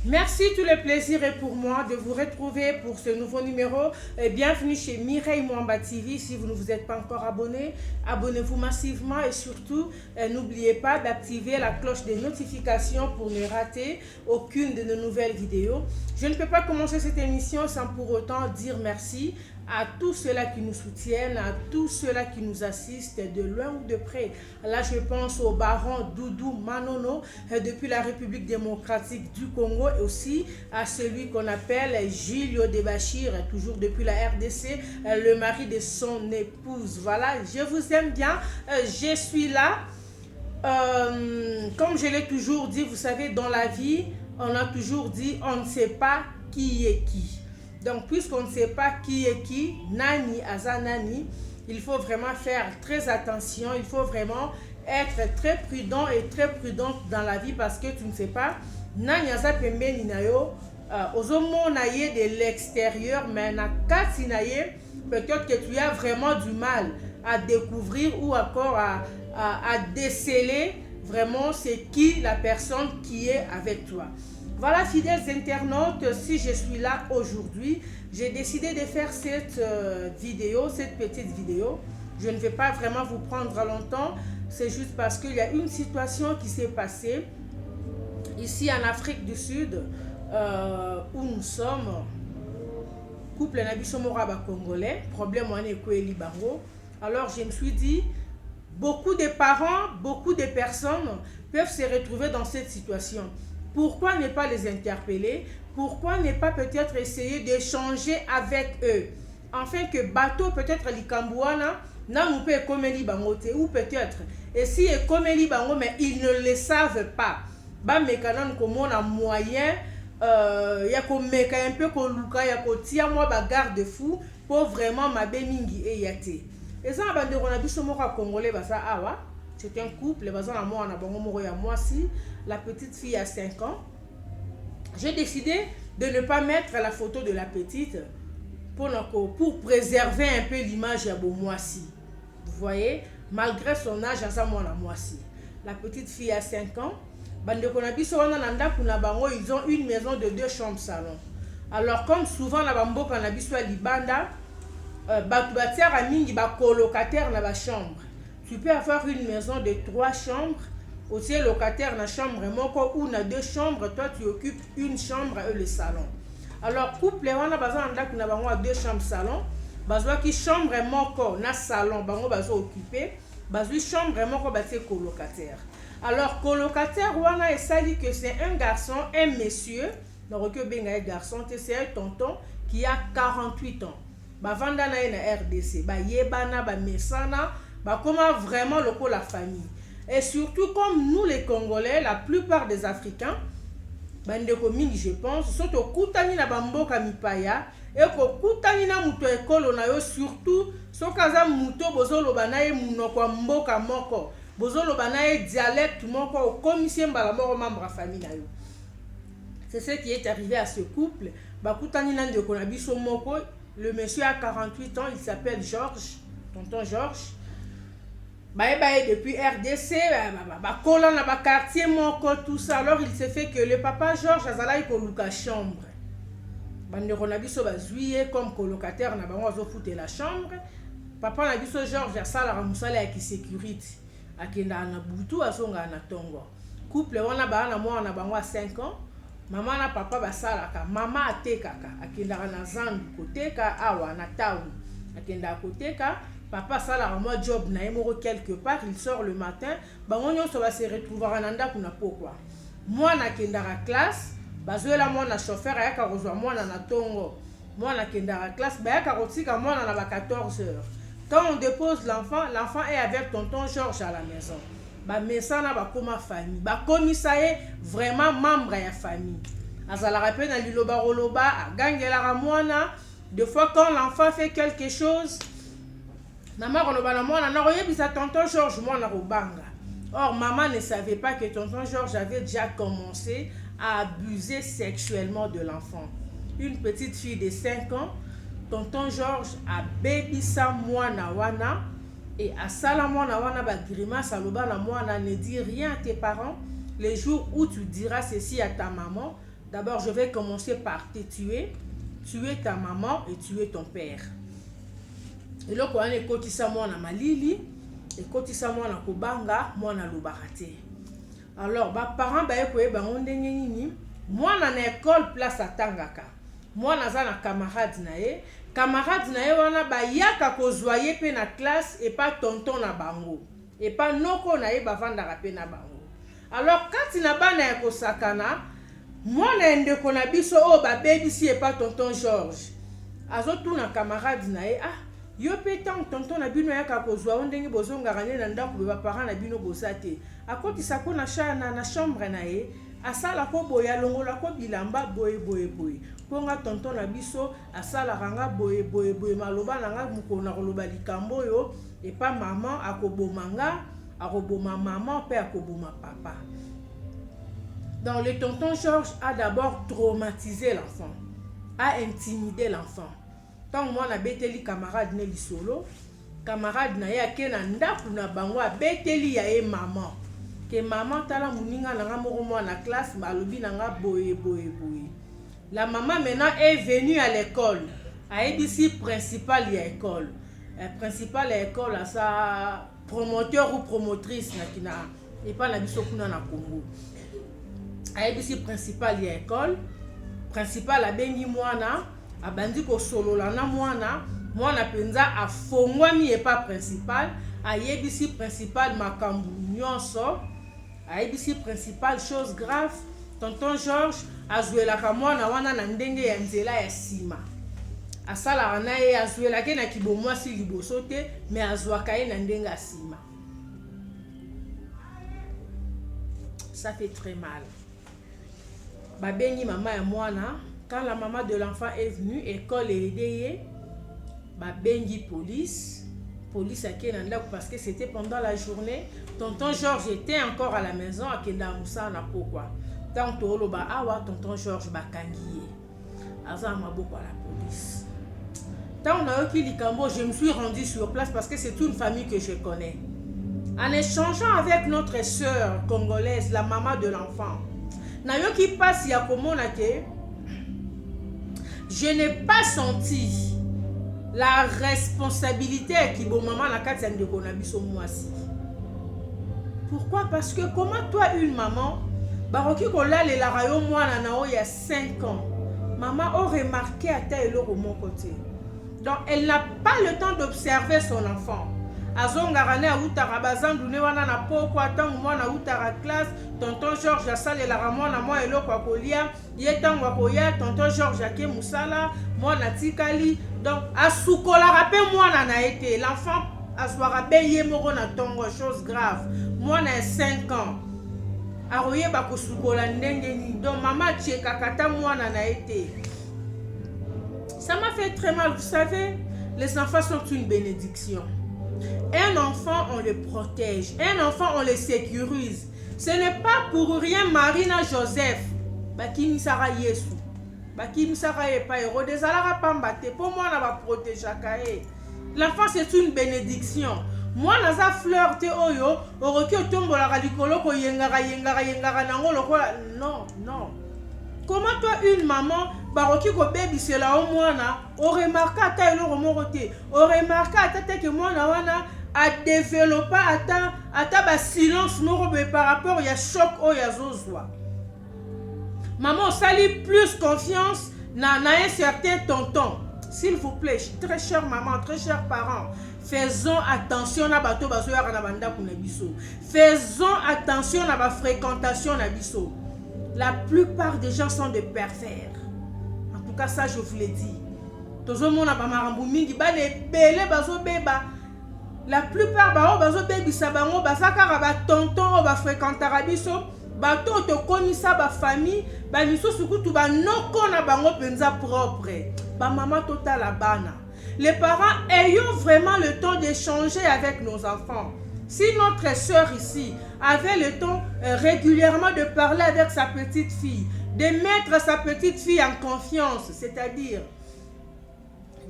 Merci, tout le plaisir est pour moi de vous retrouver pour ce nouveau numéro. Bienvenue chez Mireille Mwamba TV. Si vous ne vous êtes pas encore abonné, abonnez-vous massivement et surtout, n'oubliez pas d'activer la cloche des notifications pour ne rater aucune de nos nouvelles vidéos. Je ne peux pas commencer cette émission sans pour autant dire merci à tous ceux-là qui nous soutiennent, à tous ceux-là qui nous assistent de loin ou de près. Là, je pense au baron Doudou Manono depuis la République démocratique du Congo et aussi à celui qu'on appelle Julio Debachir, toujours depuis la RDC, le mari de son épouse. Voilà, je vous aime bien, je suis là. Comme je l'ai toujours dit, vous savez, dans la vie, on a toujours dit, on ne sait pas qui est qui. Donc, puisqu'on ne sait pas qui est qui, Nani Azanani, il faut vraiment faire très attention, il faut vraiment être très prudent et très prudente dans la vie parce que tu ne sais pas, Nani Azapembe Ninayo, Ozomo Naye de l'extérieur, mais Nakati Naye, peut-être que tu as vraiment du mal à découvrir ou encore à déceler vraiment c'est qui la personne qui est avec toi. Voilà, fidèles internautes, si je suis là aujourd'hui, j'ai décidé de faire cette vidéo, cette petite vidéo. Je ne vais pas vraiment vous prendre longtemps, c'est juste parce qu'il y a une situation qui s'est passée ici en Afrique du Sud, où nous sommes, couple Nabisomoraba congolais, problème on est Koueli Baro. Alors je me suis dit, beaucoup de parents, beaucoup de personnes peuvent se retrouver dans cette situation. Pourquoi ne pas les interpeller? Pourquoi ne pas peut-être essayer d'échanger avec eux? Afin que bateau peut-être l'Ikambouana, n'a pas komeli bangote ou peut-être. Et si est komeli bango, mais ils ne le savent pas. Ba mekanan comme on a moyen, ya ko meka un peu ko luka ya ko tia moi ba garde fou pour vraiment ma bemingi et yate. Et ça bande on a biso moka congolais basa awa. C'est un couple, les a moi en abongo moro ya moi si la petite fille a 5 ans. J'ai décidé de ne pas mettre la photo de la petite pour préserver un peu l'image à moi si. Vous voyez, malgré son âge, à moi si. La petite fille a 5 ans. Bande konabiso wana nanda kuna bango, ils ont une maison de 2 chambres salon. Alors comme souvent la bambo kanabiso libanda, batu batiara mingi ba colocataire na ba chambre. Tu peux avoir une maison de 3 chambres, aussi locataire dans la chambre ou dans 2 chambres, toi tu occupes une chambre et le salon. Alors couple on a besoin de 2 chambres salon, besoin qui chambre moko na salon bango besoin occupé, besoin chambre moko bâti colocataire. Alors colocataire on a essayé que c'est un garçon, un monsieur, donc que ben un garçon, c'est un tonton qui a 48 ans. Ba vanda na RDC, ba yebana ba mesana. Bah, comment vraiment la famille. Et surtout, comme nous les Congolais, la plupart des Africains, je pense, sont au Koutani na Bamboka Mipaya, et au Koutani na Muto Ekolo na yo, surtout, so kaza Muto Bozolo Banaye Munoko Mboka Moko, Bozolo Banaye dialecte Moko, au commission Balamoro membre famille na yo. C'est ce qui est arrivé à ce couple. Bah, Koutani na Ndeko na Biso Moko, le monsieur a 48 ans, il s'appelle Georges, tonton Georges. Depuis RDC, quartier tout ça. Alors il se fait que le papa Georges a une chambre. Comme colocataire, on a foutu la chambre. Papa Georges a qui sécurité. Couple, on a 5 ans. Maman et papa basalaka. Maman a tekaka. Akenda na zandu koteka awa na town. Akenda koteka. Papa sala moi job na emoro quelque part, il sort le matin, bangonyo so va se retrouver en anda kuna pourquoi. Moi na kendara classe, bazoela moi na chauffeur ayaka rozwa moi na tongo. Moi na kendara classe, ba yaka rotika moi na ba 14 heures. Quand on dépose l'enfant, l'enfant est avec tonton Georges à la maison. Ba mesana ba koma famille, ba komisaye vraiment membre ya famille. Azala rappelle na liloba roloba, gangela ramwana, des fois quand l'enfant fait quelque chose, maman tonton Georges Or maman ne savait pas que tonton Georges avait déjà commencé à abuser sexuellement de l'enfant. Une petite fille de 5 ans, tonton Georges a bébisa mwana wana et à sala mwana wana ba grimace aloba na mwana ne dis rien à tes parents. Les jours où tu diras ceci à ta maman, D'abord, je vais commencer par te tuer. Tuer ta maman et tuer ton père. Et là, quand on est côté ça, moi, on a malili. Et côté ça, moi, on a kobanga, moi, on a l'obarate. Alors, bah, parents, bah, on est moi, on a école place à Tangaka. Moi, on a camarade nae. Camarade nae, on a ba yaka kozwaye pe na classe et pas tonton na bango. Et pas noko nae ba vandara pe na bango. Alors, quand il n'a pas na kosakana, moi, je na biso o ba baby si et pas tonton Georges. Azotu na camarade nae, ah, yo pétant tonton na bino ya kakozwa ondenge bozonga rane na ndako ba parents na bino bosate. Akoti sako na chambre nae, asala ko boya longola ko bilamba boye. Konga tonton na biso asala ranga boye maloba na nga mukona koloba likambo yo et pas maman akobomanga, akoboma maman pe akoboma papa. Donc le tonton Georges a d'abord traumatisé l'enfant, a intimidé l'enfant. Tant moi na beteli camarade ne lisolo, camarade na ya ke na ndaku na bango a beteli ya e maman. Que maman tala muninga na nga moko na classe malobi na nga boye. La maman maintenant est venue à l'école. A ici principal ya école. Principal ya école à sa promoteur ou promotrice na kina et pas la biso kuna na Congo. ABC principal ya école, principal abengi mwana, abandi ko solola na mwana penza afongwami et pas principal, ABC principal makambu nyonso, ABC principal chose grave, tonton Georges azuelaka mwana wana na ndenge ya nzela ya sima. Asala na ye azuelaka na kibomwa si liboso te, mais azwaka ye na ndenge ya sima. Ça fait très mal. Babengi maman et mwana, quand la maman de l'enfant est venue, école est aidée, babengi police a kenanda parce que c'était pendant la journée. Tonton Georges était encore à la maison à Kenda Moussa na pourquoi. Tant tolo ba awa tonton Georges bakangiye. Aza maboko à la police. Tant on a eu likambo, je me suis rendu sur place parce que c'est une famille que je connais. En échangeant avec notre sœur congolaise, la maman de l'enfant, nayoki passe ya komona ke je n'ai pas senti la responsabilité qui bon maman la kati de konabiso mwasi. Pourquoi? Parce que comment toi une maman baroki kola le la rayo mwana nao il y a 5 ans, maman a remarqué à ta eloko mon côté. Donc elle n'a pas le temps d'observer son enfant. Azongarane a utara bazandune wana na poko atangu mwana utara classe, tonton Georges asale la ramona moi eloko akolia, yetangu akoya tonton Georges ake musala, mwana tikali. Donc asukola rape mwana na été, l'enfant aswara beye moko na tongo, chose grave. Mwana a 5 ans. Aroye bako sukola ndenge ni. Donc maman tcheka kata mwana na été. Ça m'a fait très mal, vous savez, les enfants sont une bénédiction. Un enfant, on le protège. Un enfant, on le sécurise. Ce n'est pas pour rien Marina Joseph. Bakimi Sara Yesu. Bakimi Sara Epa Hero. Des alara pambate. Pour moi, on va protéger. L'enfant, c'est une bénédiction. Moi, naza fleur te oyo. Oroki otombo la radicolo ko yengara nangolo. Non. Comment toi, une maman, baroki ko baby c'est là au mwana, on remarque à ta elo remoroté, on remarque à ta que mwana wana a développé à ta silence morobe par rapport à choc o ya zozwa. Maman, sali plus confiance na un certain tonton. S'il vous plaît, très chère maman, très chers parents, faisons attention à bato bazoya na banda kuna biso. Faisons attention à la fréquentation na biso. La plupart des gens sont des pervers. En tout cas, ça, je vous l'ai dit. La plupart bazo baby sabango basaka ba tonton ba fréquentara biso bato to komisa ba famille ba miso sukutu ba noko na bango penza propre. Ba maman tota la bana. Les parents ayons vraiment le temps d'échanger avec nos enfants. Si notre sœur ici avait le temps régulièrement de parler avec sa petite fille, de mettre sa petite fille en confiance, c'est-à-dire,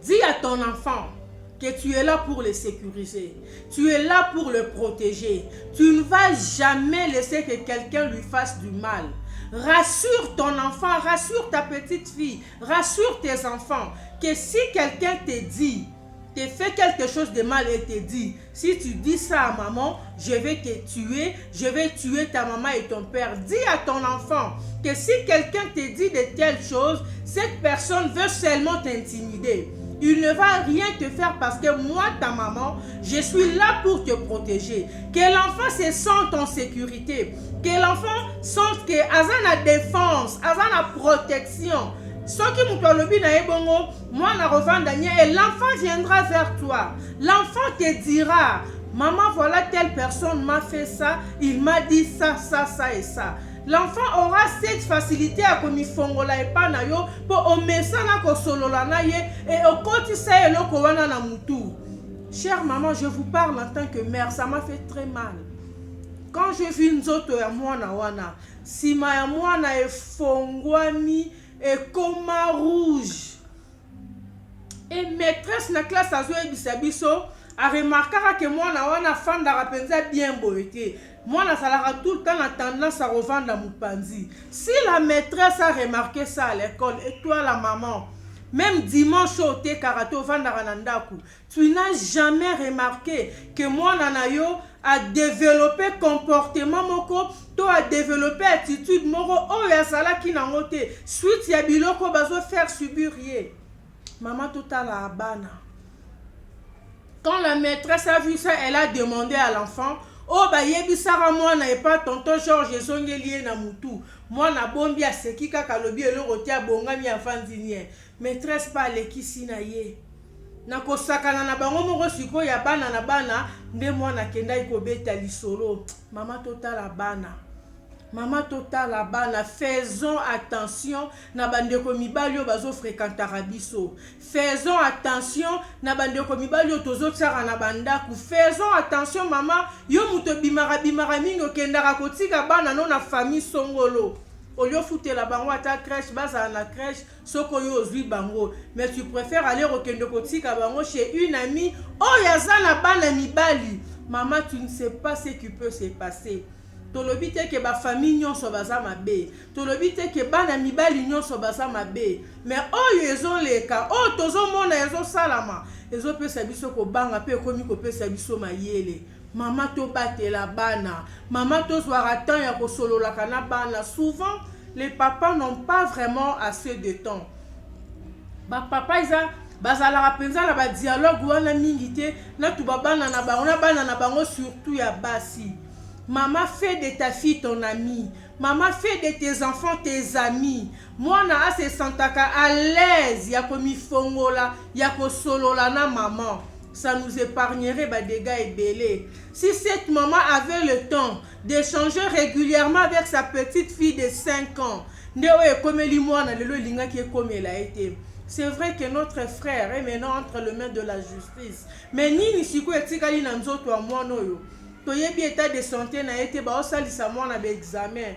dis à ton enfant que tu es là pour le sécuriser, tu es là pour le protéger, tu ne vas jamais laisser que quelqu'un lui fasse du mal. Rassure ton enfant, rassure ta petite fille, rassure tes enfants que si quelqu'un te dit, te fait quelque chose de mal et te dit, si tu dis ça à maman, je vais te tuer, je vais tuer ta maman et ton père. Dis à ton enfant que si quelqu'un te dit de telles choses, cette personne veut seulement t'intimider. Il ne va rien te faire parce que moi, ta maman, je suis là pour te protéger. Que l'enfant se sente en sécurité. Que l'enfant sente que azana défense, azana protection. Ce qui me parle bien ebongo, moi na revendania et l'enfant viendra vers toi. L'enfant te dira, maman, voilà telle personne m'a fait ça, il m'a dit ça, ça, ça et ça. L'enfant aura cette facilité à komifongola epa na yo pour omesa na kosolola na ye et okotisa eloko wana na mutu. Chère maman, je vous parle en tant que mère, ça m'a fait très mal. Quand j'ai vu nzoto ya mwana wana, sima ya mwana efongwami ekoma rouge. Et maîtresse na classe azo ebisa biso a remarqué que mwana wana fandaka penza bien boyete. Moi, ça tout le temps la tendance à revendre la moupanzi. Si la maîtresse a remarqué ça à l'école, et toi la maman, même dimanche au thé karato vandaranandaku, tu n'as jamais remarqué que moi nanayo a développé comportement moko, toi a développé attitude moko, oh ya sala ki nangote, suite ya biloko bazo faire subir ye. Maman tout à la abana. Quand la maîtresse a vu ça, elle a demandé à l'enfant, oh ba yebi sara mwana et pas tonton Georges Zongelié na mutu. Mwana bombi a seki kaka lobi eloko tia bongami afandinye. Maîtresse pas lekisi na ye. Na kosakana na bango moko siko ya bana na bana nde mwana kenda ikobeta lisolo. Mama totala bana. Maman total la bana, faisons attention na bandeko mibali yo bazo fréquentara biso. Faisons attention na bandeko mibali yo tozo tsara na bandaku. Faisons attention maman, yo muto bimara mingi okendaka kotika bana no na famille songolo. Olio fouté la bango ata crèche, baza na crèche, soko yo ozui bango. Mais tu préfères aller okende kotika bango chez une amie, oh yaza na bana mibali. Maman, tu ne sais pas ce qui peut se passer. Tolobi te ke ba famille nyonso baza mabe. Tolobi te ke bana mibali nyonso baza mabe. Mais oyo ezo leka, o tozo mona ezo salama. Ezo pesa biso ko banga pe komi ko pesa biso mayele. Maman to batela bana. Maman to zwara temps ya ko solola kana bana. Souvent les papas n'ont pas vraiment assez de temps. Ba papa isa bazala penza na ba dialogue wana mingi te na tu bana na bango na bana na bango surtout ya basi. Maman, fais de ta fille ton amie. Maman, fais de tes enfants tes amis. Moi, na se sentaka à l'aise. Yako mifongola, yako solola na maman. Ça nous épargnerait des dégâts et belés. Si cette maman avait le temps d'échanger régulièrement avec sa petite fille de 5 ans, c'est vrai que notre frère est maintenant entre les mains de la justice. Mais ni nisiko etikali na nzoto wa mwana oyo. Toyebi état de santé na été ba osalisa mwana be examen.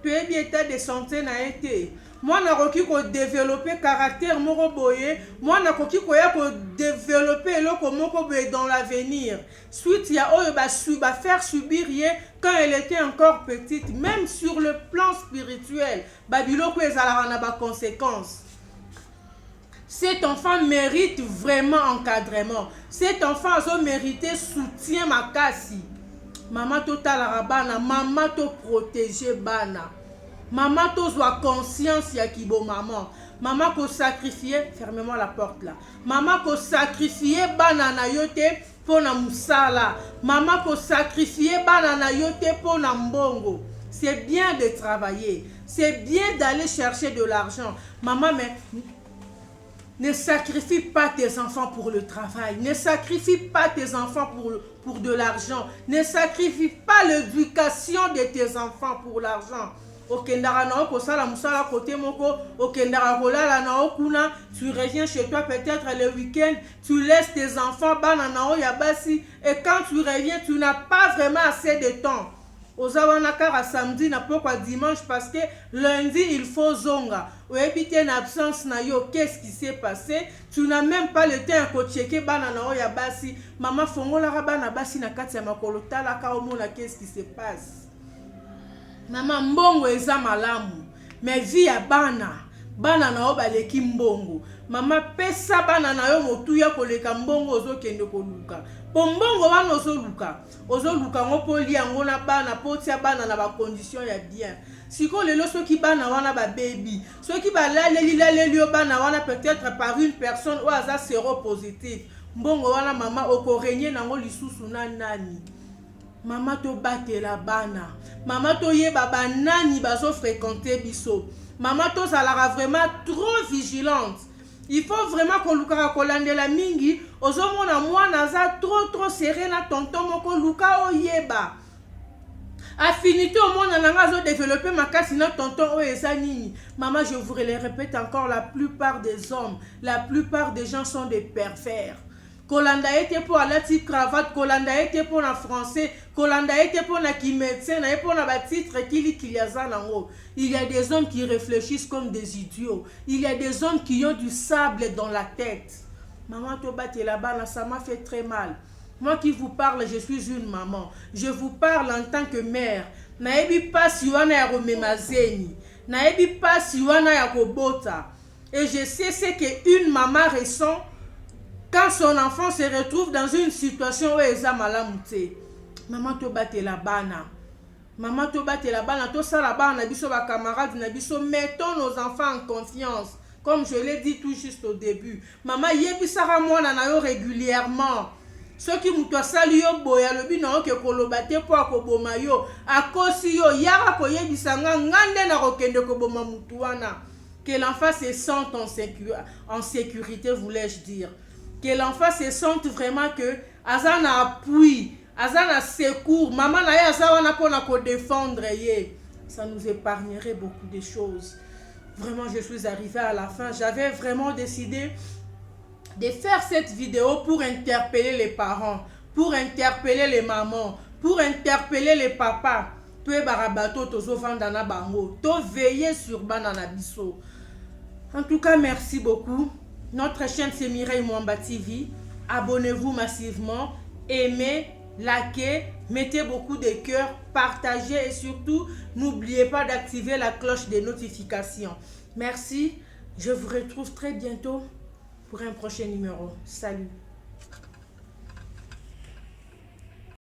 Toyebi état de santé na été. Mwana koki ko développer caractère moko boye, mwana koki ko ya ko développer eloko moko boye dans l'avenir. Suite ya oyo ba faire subir ye quand elle était encore petite, même sur le plan spirituel, ba biloko ezala na ba conséquences. Cet enfant mérite vraiment encadrement. Cet enfant a mérité soutien makasi. Maman to talara bana, maman to protéger bana. Maman to soit conscience ya kibo maman. Maman ko sacrifier, fermez-moi la porte là. Maman ko sacrifier bana na yote pour na musala. Maman ko sacrifier bana na yote pour na mbongo. C'est bien de travailler. C'est bien d'aller chercher de l'argent. Maman, mais ne sacrifie pas tes enfants pour le travail. Ne sacrifie pas tes enfants pour de l'argent. Ne sacrifie pas l'éducation de tes enfants pour l'argent. Okendara na okosala musala côté moko, okendara kolala na okuna, tu reviens chez toi peut-être le week-end, tu laisses tes enfants bana na oyabasi et quand tu reviens, tu n'as pas vraiment assez de temps. Ozawana kara samedi na pourquoi dimanche parce que lundi il faut zonga. Ou éviter une absence na yo, qu'est-ce qui s'est passé? Tu n'as même pas le temps de checker bana na oya basi. Maman fongola bana basi na kati ya makolo tala ka omona qu'est-ce qui se passe. Maman mbongo eza malamu. Mais vie ya bana. Bana na oba leki mbongo. Mama pesa bana na yo motuya koleka mbongo ozo kende koluka. Po mbongo wana ozo luka. Ozo luka ngopo liango na bana potia bana na ba condition ya bien. Siko lelo soki bana wana ba baby. Soki ba laleli yo bana wana peut-être par une personne ou aza séropositif. Mbongo wana mama okorenye nango lisusu na nani. Mama to batela bana. Mama to yeba ba nani bazo fréquenter biso. Maman to salara vraiment trop vigilante. Il faut vraiment qu'on luka kolandela mingi. Ozomona mwana za trop serré na tonton moko luka oyeba. Affinité au monde nanga zo développer makasi na tonton o eza nini. Maman, je vous le répète encore, la plupart des hommes, la plupart des gens sont des pervers. Kolanda était pour la petite cravate, Kolanda était pour la français, Kolanda était pour la qui médecin, et pour la titre qu'il y a ça en haut. Il y a des hommes qui réfléchissent comme des idiots. Il y a des hommes qui ont du sable dans la tête. Maman Toba t'es là-bas, ça m'a fait très mal. Moi qui vous parle, je suis une maman. Je vous parle en tant que mère. Naebi pas si wana ya romemazeni. Naebi pas si wana ya kobota. Et je sais ce qu'une maman ressent quand son enfant se retrouve dans une situation où eza malamu te. Maman Toba t'es la bana. Maman Toba t'es la bana. To sa la bana biso ba camarades na biso, mettons nos enfants en confiance. Comme je l'ai dit tout juste au début. Maman yebisara mwana na yo régulièrement. Ceux qui muto sali yo boya lobi na oke kolobate po akoboma yo akosi yo yara ko yebisanga ngande na kokende koboma mutu wana. Que l'enfant se sente en sécurité, voulais-je dire. Que l'enfant se sente vraiment que azana appui, azana secours, maman na ye azawana pona ko défendre ye. Ça nous épargnerait beaucoup de choses. Vraiment, je suis arrivée à la fin. J'avais vraiment décidé de faire cette vidéo pour interpeller les parents, pour interpeller les mamans, pour interpeller les papas. Toi barabato tozo vandana bango, to veiller sur banana biso. En tout cas, merci beaucoup. Notre chaîne c'est Mireille Mwamba TV. Abonnez-vous massivement, aimez, likez, mettez beaucoup de cœur, partagez et surtout n'oubliez pas d'activer la cloche des notifications. Merci. Je vous retrouve très bientôt pour un prochain numéro. Salut.